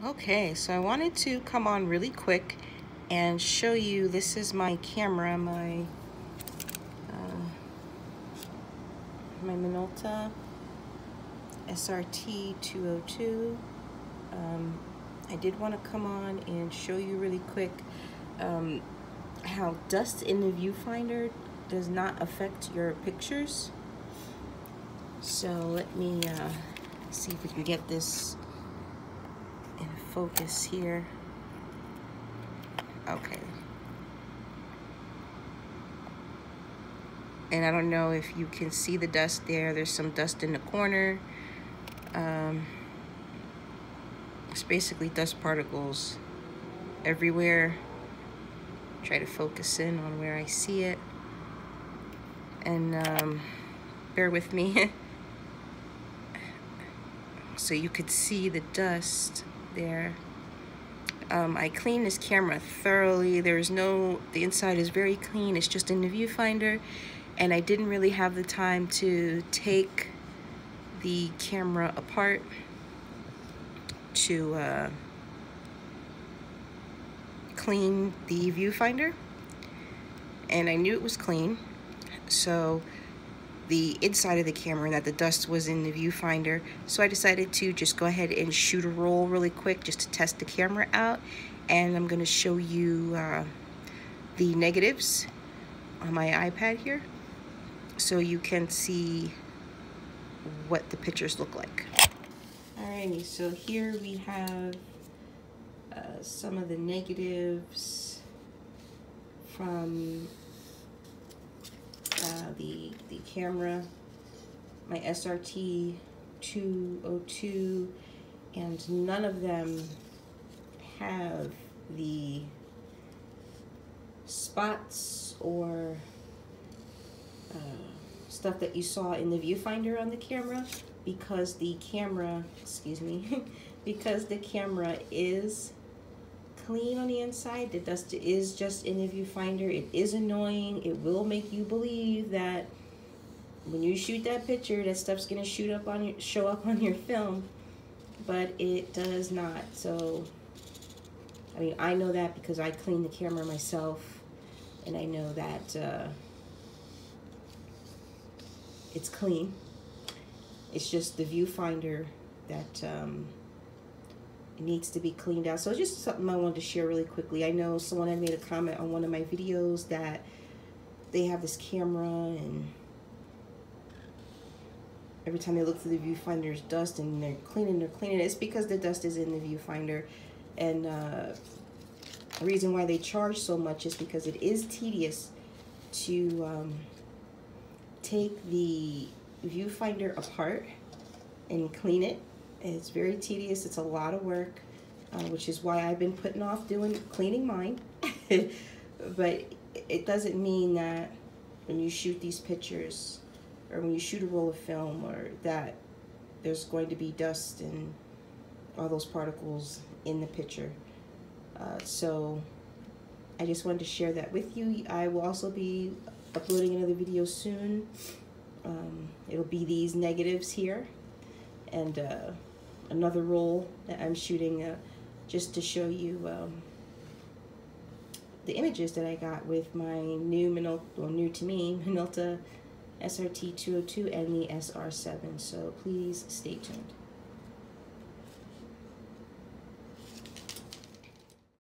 Okay, so I wanted to come on really quick and show you, this is my camera, my Minolta SRT 202. I did want to come on and show you really quick how dust in the viewfinder does not affect your pictures. So let me see if we can get this in focus here. Okay. And I don't know if you can see the dust there. There's some dust in the corner. It's basically dust particles everywhere. Try to focus in on where I see it. And bear with me. So you could see the dust there. I cleaned this camera thoroughly. The inside is very clean. It's just in the viewfinder. And I didn't really have the time to take the camera apart to clean the viewfinder. And I knew it was clean. So the inside of the camera, that the dust was in the viewfinder. So I decided to just go ahead and shoot a roll really quick just to test the camera out. And I'm gonna show you the negatives on my iPad here, so you can see what the pictures look like. Alrighty, so here we have some of the negatives from the camera, my SRT 202, and none of them have the spots or stuff that you saw in the viewfinder on the camera, because the camera, because the camera is clean on the inside. The dust is just in the viewfinder. It is annoying. It will make you believe that when you shoot that picture, that stuff's gonna show up on your film, but it does not. So, I mean, I know that because I clean the camera myself, and I know that it's clean. It's just the viewfinder that it needs to be cleaned out. So it's just something I wanted to share really quickly. I know someone had made a comment on one of my videos that they have this camera and every time they look through the viewfinder there's dust, and they're cleaning. It's because the dust is in the viewfinder. And the reason why they charge so much is because it is tedious to take the viewfinder apart and clean it. It's very tedious. It's a lot of work, which is why I've been putting off cleaning mine. But it doesn't mean that when you shoot these pictures, or when you shoot a roll of film, or that there's going to be dust and all those particles in the picture. So I just wanted to share that with you. I will also be uploading another video soon. It'll be these negatives here, and another roll that I'm shooting just to show you the images that I got with my new to me Minolta SRT 202 and the SR7. So please stay tuned.